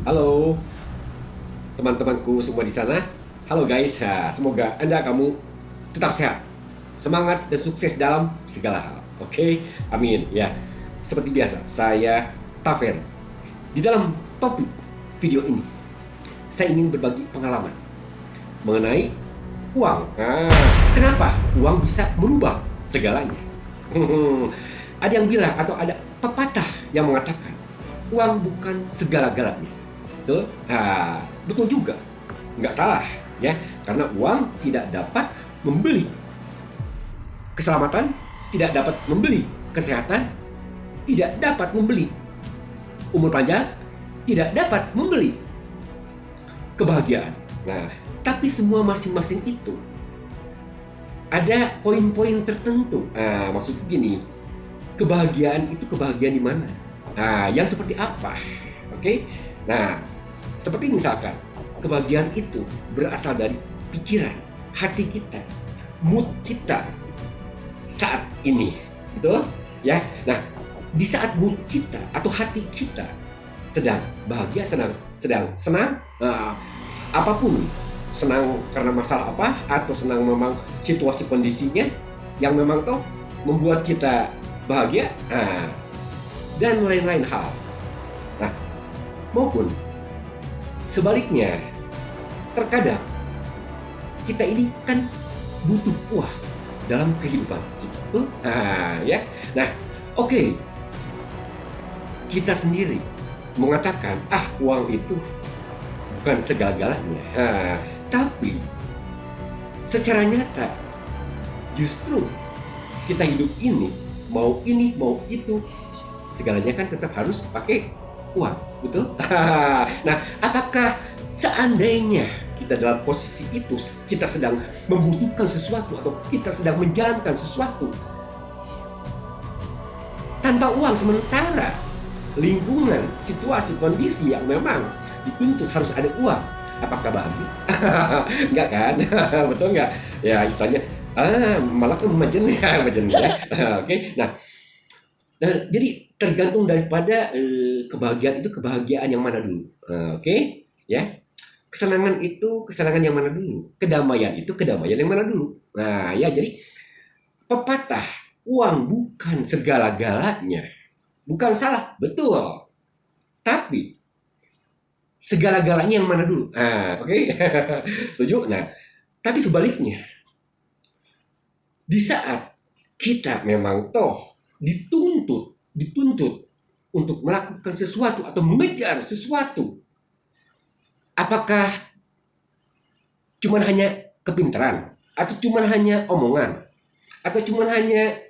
Halo teman-temanku semua di sana. Halo guys, semoga kamu tetap sehat, semangat dan sukses dalam segala hal. Oke, amin ya. Seperti biasa, saya Tafer. Di dalam topik video ini, saya ingin berbagi pengalaman mengenai uang. Kenapa uang bisa merubah segalanya? Ada yang bilang atau ada pepatah yang mengatakan uang bukan segala-galanya. Betul? Betul juga. Nggak salah, ya. Karena uang tidak dapat membeli keselamatan, tidak dapat membeli kesehatan, tidak dapat membeli umur panjang, tidak dapat membeli kebahagiaan. Nah, tapi semua masing-masing itu ada poin-poin tertentu. Maksud gini, kebahagiaan itu kebahagiaan di mana? Yang seperti apa? Oke? Nah, seperti misalkan kebahagiaan itu berasal dari pikiran, hati kita, mood kita saat ini, betul? Ya. Nah, di saat mood kita atau hati kita sedang bahagia, sedang senang, apapun, senang karena masalah apa atau senang memang situasi kondisinya yang memang tuh membuat kita bahagia, dan lain-lain hal. Nah, maupun sebaliknya, terkadang kita ini kan butuh uang dalam kehidupan kita, betul? Ya. Nah, oke. Kita sendiri mengatakan, uang itu bukan segala-galanya. Tapi secara nyata justru kita hidup ini mau itu segalanya kan tetap harus pakai uang, betul? Nah, apakah seandainya kita dalam posisi itu, kita sedang membutuhkan sesuatu atau kita sedang menjalankan sesuatu tanpa uang, sementara lingkungan, situasi, kondisi yang memang dituntut harus ada uang, apakah bahagia? Enggak kan? Betul nggak? Ya, istilahnya malah kan majen ya. Oke. Nah, jadi tergantung daripada kebahagiaan itu kebahagiaan yang mana dulu. Oke, ya. Kesenangan itu kesenangan yang mana dulu? Kedamaian itu kedamaian yang mana dulu? Nah, ya, jadi pepatah uang bukan segala-galanya bukan salah, betul. Tapi segala-galanya yang mana dulu? Oke. Setuju? Nah, tapi sebaliknya, di saat kita memang dituntut untuk melakukan sesuatu atau mengejar sesuatu, apakah cuman hanya kepintaran atau cuman hanya omongan atau cuman hanya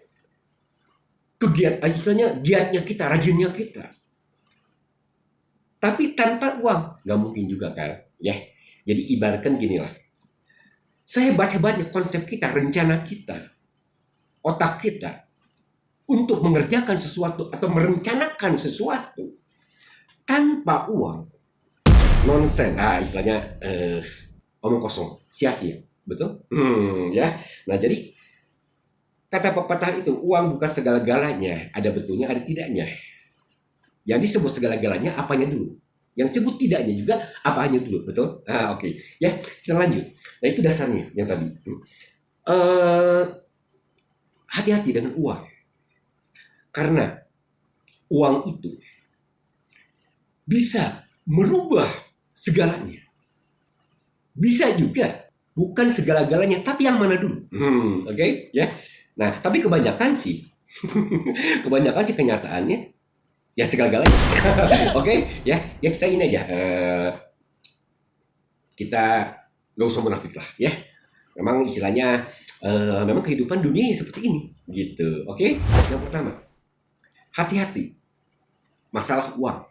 giatnya kita, rajinnya kita, tapi tanpa uang nggak mungkin juga kan, ya. Jadi ibaratkan gini lah, sehebat-hebatnya konsep kita, rencana kita, otak kita untuk mengerjakan sesuatu atau merencanakan sesuatu tanpa uang, nonsen, istilahnya omong kosong, sia-sia, betul? Ya. Nah, jadi kata pepatah itu, uang bukan segala-galanya, ada betulnya, ada tidaknya. Yang disebut segala-galanya apanya dulu, yang disebut tidaknya juga apanya dulu, betul? Oke. Ya, kita lanjut. Nah, itu dasarnya yang tadi. Hati-hati dengan uang, karena uang itu bisa merubah segalanya. Bisa juga bukan segala-galanya, tapi yang mana dulu? Oke, ya. Nah, tapi kebanyakan sih kenyataannya ya segala-galanya. Oke, ya. Ya, kita ini aja. Kita nggak usah munafik lah, ya. Memang istilahnya memang kehidupan dunia seperti ini, gitu. Oke. Yang pertama, hati-hati masalah uang,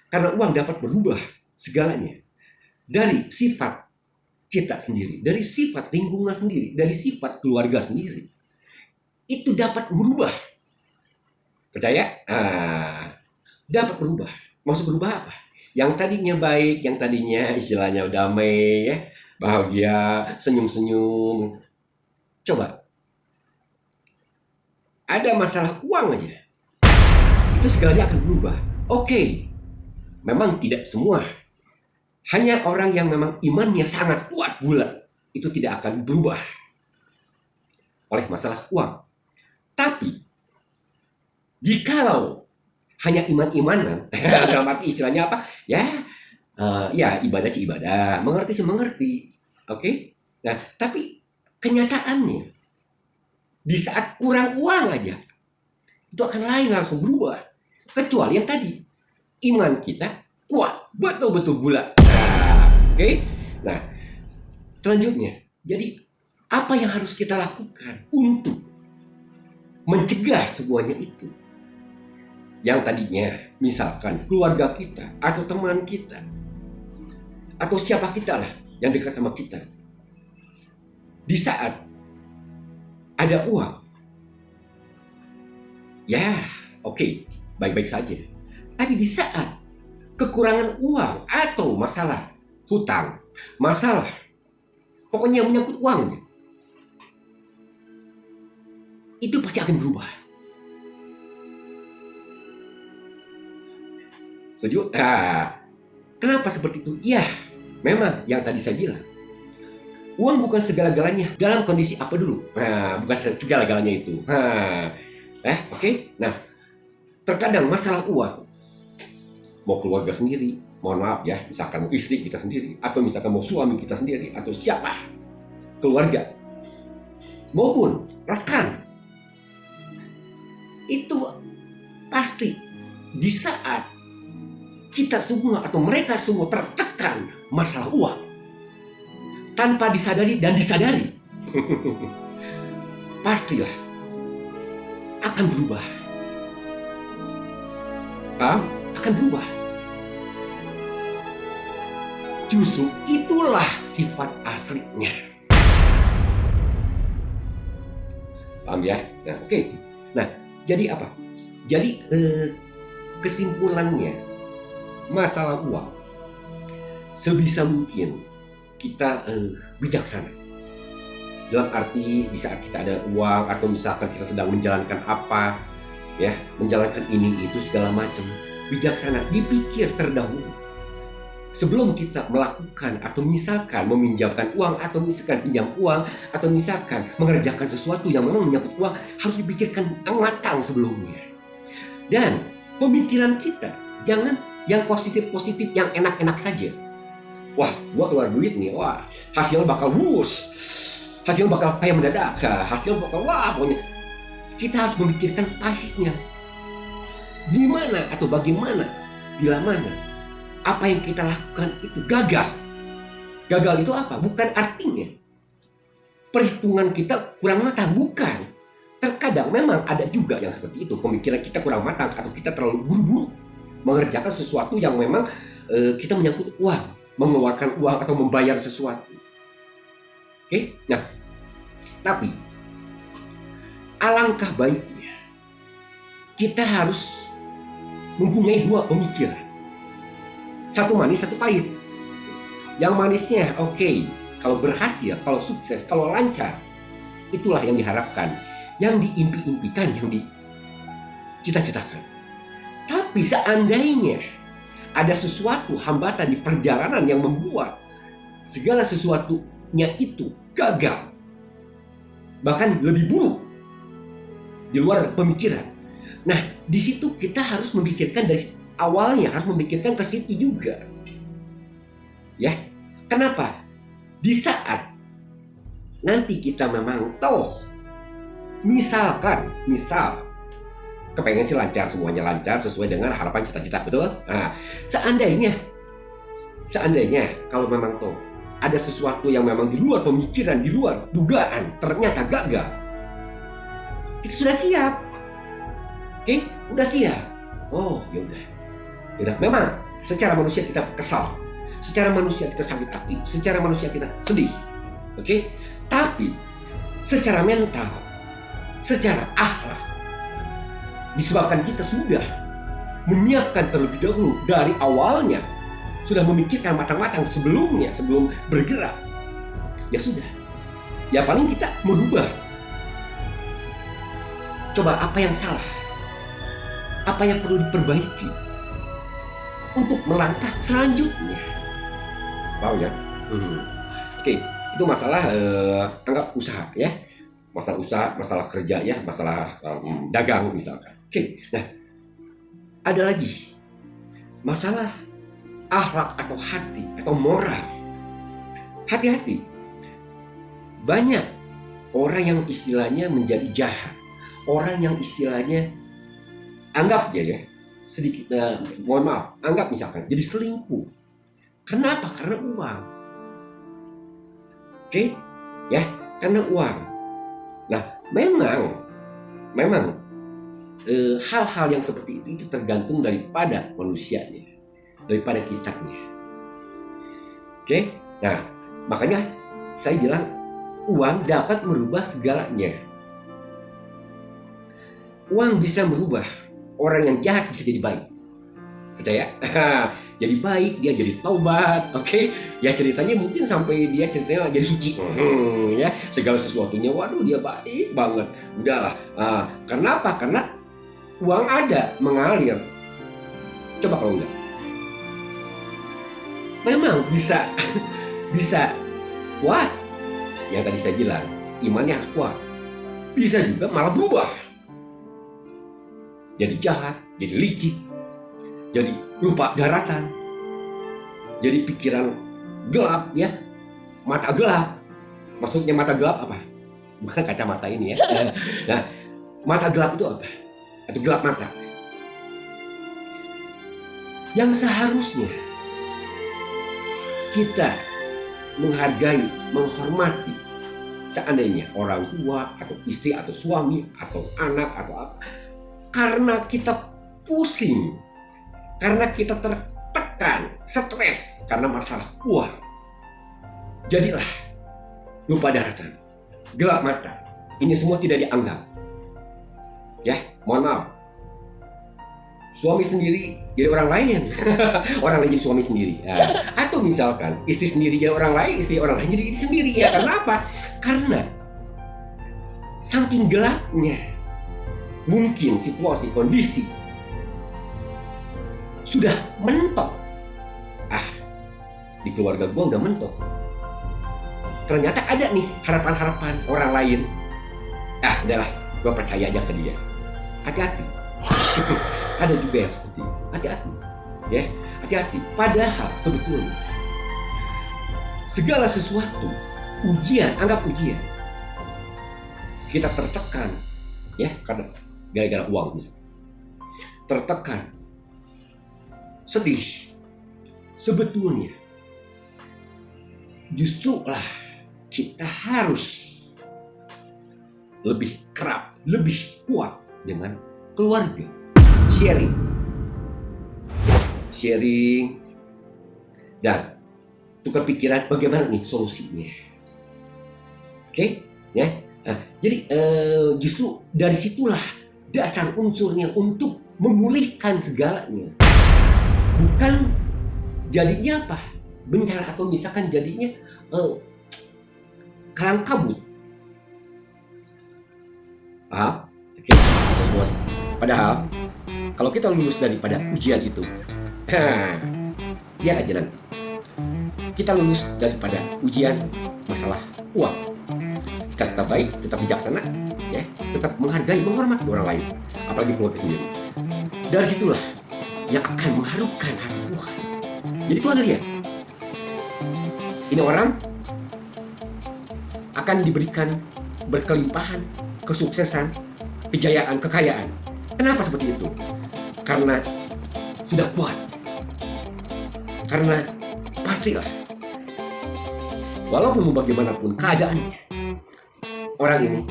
karena uang dapat berubah segalanya, dari sifat kita sendiri, dari sifat lingkungan sendiri, dari sifat keluarga sendiri. Itu dapat berubah. Percaya? Dapat berubah. Maksud berubah apa? Yang tadinya baik, yang tadinya istilahnya damai, ya, bahagia, senyum-senyum. Coba, ada masalah uang aja, itu segalanya akan berubah. Oke, memang tidak semua. Hanya orang yang memang imannya sangat kuat bulat itu tidak akan berubah oleh masalah uang. Tapi jikalau hanya iman-imanan, dalam arti istilahnya apa? Ya ibadah sih ibadah, mengerti sih mengerti. Oke? Nah, tapi kenyataannya di saat kurang uang aja itu akan lain, langsung berubah. Kecuali yang tadi, iman kita kuat, betul-betul bulat. Oke? Nah, selanjutnya, jadi apa yang harus kita lakukan untuk mencegah semuanya itu? Yang tadinya misalkan keluarga kita atau teman kita atau siapa kita lah yang dekat sama kita, di saat ada uang, ya oke, baik-baik saja. Tapi di saat kekurangan uang atau masalah hutang, masalah pokoknya yang menyangkut uangnya, itu pasti akan berubah. Setuju? Kenapa seperti itu? Ya, memang yang tadi saya bilang, uang bukan segala-galanya dalam kondisi apa dulu? Bukan segala-galanya itu. Oke. Nah, terkadang masalah uang, mau keluarga sendiri, mohon maaf ya, misalkan mau istri kita sendiri, atau misalkan mau suami kita sendiri, atau siapa, keluarga, maupun rekan, itu pasti di saat kita semua atau mereka semua tertekan masalah uang, tanpa disadari dan disadari, pastilah akan berubah. Akan berubah. Justru itulah sifat aslinya. Paham ya? Nah, oke. Nah, jadi apa? Jadi kesimpulannya, masalah uang sebisa mungkin kita bijaksana. Dalam arti di saat kita ada uang atau misalkan kita sedang menjalankan apa, ya, menjalankan ini itu segala macam, bijaksana, dipikir terdahulu sebelum kita melakukan atau misalkan meminjamkan uang atau misalkan pinjam uang atau misalkan mengerjakan sesuatu yang memang menyangkut uang, harus dipikirkan matang sebelumnya. Dan pemikiran kita jangan yang positif-positif, yang enak-enak saja. Wah, gua keluar duit nih, wah, hasilnya bakal hasilnya bakal kaya mendadak, hasilnya bakal pokoknya. Kita harus memikirkan pahitnya. Gimana atau bagaimana, bila mana apa yang kita lakukan itu gagal. Gagal itu apa? Bukan artinya perhitungan kita kurang matang, bukan. Terkadang memang ada juga yang seperti itu, pemikiran kita kurang matang atau kita terlalu buru-buru mengerjakan sesuatu yang memang kita menyangkut uang, mengeluarkan uang atau membayar sesuatu. Oke? Nah, tapi alangkah baiknya kita harus mempunyai dua pemikiran. Satu manis, satu pahit. Yang manisnya, oke, kalau berhasil, kalau sukses, kalau lancar, itulah yang diharapkan, yang diimpi-impikan, yang dicita-citakan. Tapi seandainya ada sesuatu hambatan di perjalanan yang membuat segala sesuatunya itu gagal, bahkan lebih buruk, di luar pemikiran. Nah, di situ kita harus memikirkan dari awalnya, harus memikirkan ke situ juga. Ya, kenapa? Di saat nanti kita memang misal kepengen sih lancar, semuanya lancar sesuai dengan harapan cita-cita, betul? Nah, seandainya kalau memang ada sesuatu yang memang di luar pemikiran, di luar dugaan, ternyata gagal, kita sudah siap. Oke, udah siap. Oh, yaudah. Memang secara manusia kita kesal, secara manusia kita sakit hati, secara manusia kita sedih. Oke, tapi secara mental, secara akhlak, disebabkan kita sudah menyiapkan terlebih dahulu dari awalnya, sudah memikirkan matang-matang sebelum bergerak, ya sudah. Ya paling kita merubah. Coba apa yang salah, apa yang perlu diperbaiki. untuk melangkah selanjutnya. Wow ya. Oke, itu masalah anggap usaha ya. Masalah usaha, masalah kerja ya, masalah dagang misalkan. Oke, nah ada lagi masalah akhlak atau hati atau moral. Hati-hati, banyak orang yang istilahnya menjadi jahat, orang yang istilahnya anggap ya sedikit, mohon maaf, anggap misalkan jadi selingkuh. Kenapa? Karena uang. Oke, ya, karena uang. Nah, memang hal-hal yang seperti itu tergantung daripada manusianya, daripada kitanya. Oke, nah makanya saya bilang uang dapat merubah segalanya. Uang bisa merubah orang yang jahat bisa jadi baik. Percaya? Jadi baik, dia jadi taubat, oke? Ya ceritanya mungkin sampai dia ceritanya jadi suci, ya segala sesuatunya, waduh dia baik banget. Udahlah, kenapa? Karena uang ada mengalir. Coba kalau enggak, memang bisa bisa kuat. Yang tadi saya bilang, imannya harus kuat. Bisa juga malah berubah, jadi jahat, jadi licik, jadi lupa daratan, jadi pikiran gelap ya, mata gelap. Maksudnya mata gelap apa? Bukan kacamata ini ya. Nah, mata gelap itu apa? Atau gelap mata. Yang seharusnya kita menghargai, menghormati, seandainya orang tua atau istri atau suami atau anak atau apa, karena kita pusing, karena kita tertekan, stres karena masalah uang, jadilah lupa daratan, gelap mata. Ini semua tidak dianggap. Ya, mohon maaf. Suami sendiri jadi orang lain, orang lain jadi suami sendiri. Nah, atau misalkan istri sendiri jadi orang lain, istri orang lain jadi istri sendiri. Ya, karena apa? Karena saking gelapnya, mungkin situasi kondisi sudah mentok. Di keluarga gua udah mentok. Ternyata ada nih harapan-harapan orang lain. Udahlah, gua percaya aja ke dia. Hati-hati. Ada juga yang seperti itu. Hati-hati. Ya, hati-hati. Padahal sebetulnya segala sesuatu ujian, anggap ujian. Kita tertekan ya karena gara-gara uang misalnya. Tertekan, sedih. Sebetulnya justru lah kita harus lebih kerap, lebih kuat dengan keluarga. Sharing dan tukar pikiran bagaimana nih solusinya. Oke, ya. Jadi justru dari situlah dasar unsurnya untuk memulihkan segalanya. Bukan jadinya apa? Bencana atau misalkan jadinya kalang kabut. Paham? Oke, bos-bos. Padahal kalau kita lulus daripada ujian itu, lihat aja nanti. Kita lulus daripada ujian masalah uang. Kita tetap baik, tetap bijaksana, ya, tetap menghargai, menghormati orang lain, apalagi keluarga sendiri. Dari situlah yang akan mengharukan hati Tuhan. Jadi Tuhan lihat, ini orang akan diberikan berkelimpahan, kesuksesan, kejayaan, kekayaan. Kenapa seperti itu? Karena sudah kuat. Karena pastilah, walaupun bagaimanapun keadaannya, orang ini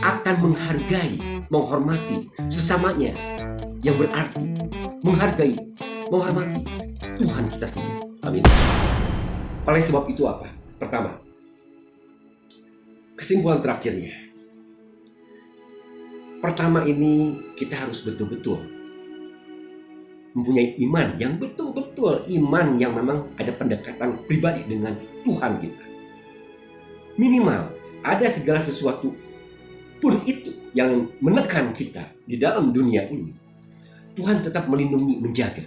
akan menghargai, menghormati sesamanya yang berarti, menghargai, menghormati Tuhan kita sendiri. Amin. Oleh sebab itu apa? Pertama, kesimpulan terakhirnya. Pertama ini kita harus betul-betul mempunyai iman yang betul-betul iman yang memang ada pendekatan pribadi dengan Tuhan kita. Minimal ada segala sesuatu pun itu yang menekan kita di dalam dunia ini, Tuhan tetap melindungi, menjaga.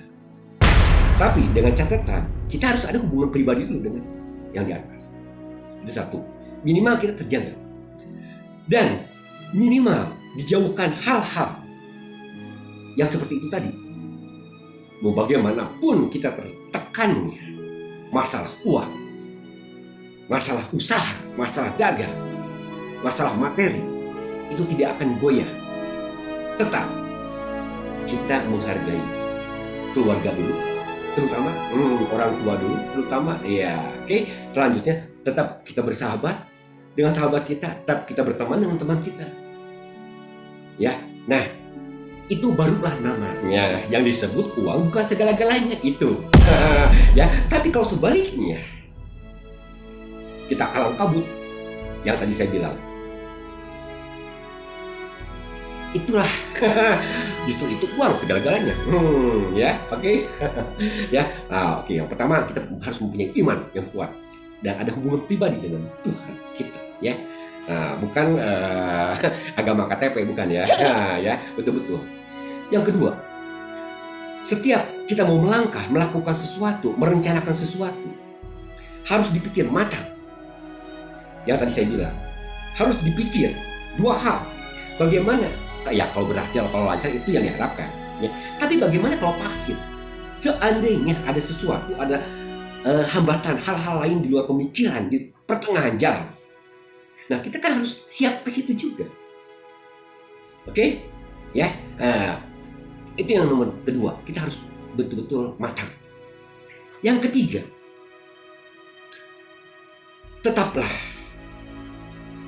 Tapi dengan catatan, kita harus ada hubungan pribadi dulu dengan yang di atas. Itu satu. Minimal kita terjaga. Dan minimal dijauhkan hal-hal yang seperti itu tadi. Mau bagaimanapun kita tertekannya, masalah uang, masalah usaha, masalah dagang, masalah materi, itu tidak akan goyah. Tetap kita menghargai keluarga dulu, terutama orang tua dulu, terutama ya. Oke. Selanjutnya tetap kita bersahabat dengan sahabat kita, tetap kita berteman dengan teman kita. Ya, nah itu barulah namanya yang disebut uang bukan segala-galanya itu. Ya, tapi kalau sebaliknya kita kalang kabut, yang tadi saya bilang, itulah justru itu uang segala-galanya. Ya, oke. Ya, oke. Yang pertama kita harus mempunyai iman yang kuat dan ada hubungan pribadi dengan Tuhan kita, ya. Bukan agama KTP, bukan ya. Ya, betul-betul. Yang kedua, setiap kita mau melangkah, melakukan sesuatu, merencanakan sesuatu, harus dipikir matang. Yang tadi saya bilang, harus dipikir dua hal. Bagaimana? Ya kalau berhasil, kalau lancar itu yang diharapkan. Ya. Tapi bagaimana kalau pahit? Seandainya ada sesuatu, ada hambatan, hal-hal lain di luar pemikiran, di pertengahan jalan. Nah, kita kan harus siap ke situ juga. Oke? Ya. Itu yang nomor kedua, kita harus betul-betul matang. Yang ketiga, tetaplah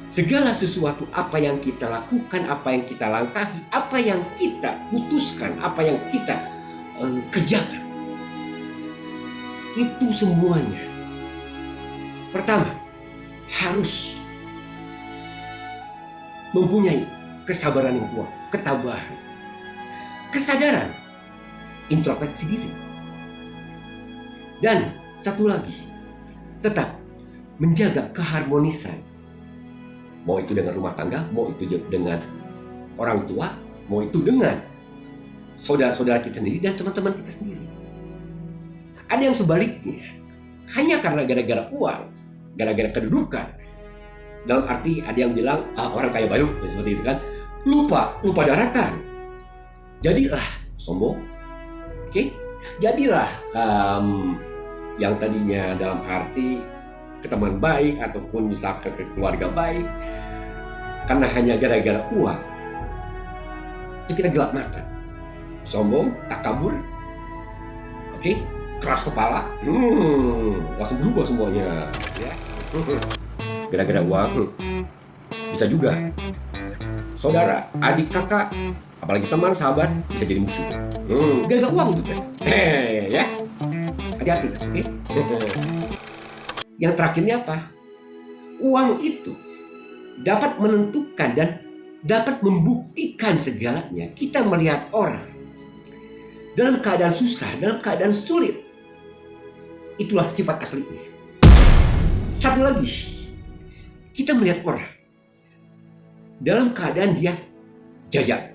segala sesuatu apa yang kita lakukan, apa yang kita langkahi, apa yang kita putuskan, apa yang kita kerjakan, itu semuanya pertama harus mempunyai kesabaran yang kuat, ketabahan, kesadaran, introspeksi diri. Dan satu lagi, tetap menjaga keharmonisan. Mau itu dengan rumah tangga, mau itu dengan orang tua, mau itu dengan saudara-saudara kita sendiri dan teman-teman kita sendiri. Ada yang sebaliknya, hanya karena gara-gara uang, gara-gara kedudukan. Dalam arti ada yang bilang, orang kaya baru, seperti itu kan. Lupa daratan. Jadilah sombong, oke? Jadilah yang tadinya dalam arti ke teman baik ataupun misalkan ke keluarga baik, karena hanya gara-gara uang, itu kita gelap mata, sombong, takabur, oke? Keras kepala, langsung berubah semuanya, ya. Gara-gara uang, bisa juga saudara, adik, kakak, apalagi teman, sahabat bisa jadi musuh. Gara-gara uang itu kan. Ya. Hati-hati, oke? Yang terakhirnya apa? Uang itu dapat menentukan dan dapat membuktikan segalanya. Kita melihat orang dalam keadaan susah, dalam keadaan sulit. Itulah sifat aslinya. Satu lagi, kita melihat orang dalam keadaan dia jaya,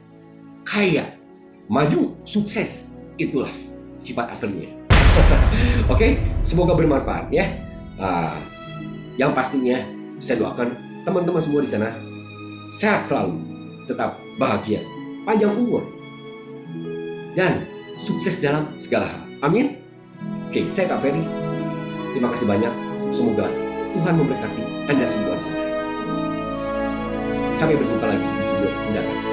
kaya, maju, sukses. Itulah sifat aslinya. Oke, semoga bermanfaat ya. Yang pastinya saya doakan teman-teman semua di sana sehat selalu, tetap bahagia, panjang umur, dan sukses dalam segala hal. Amin. Oke, saya Kak Ferry. Terima kasih banyak. Semoga Tuhan memberkati Anda semua di sana. Sampai berjumpa lagi di video mendatang.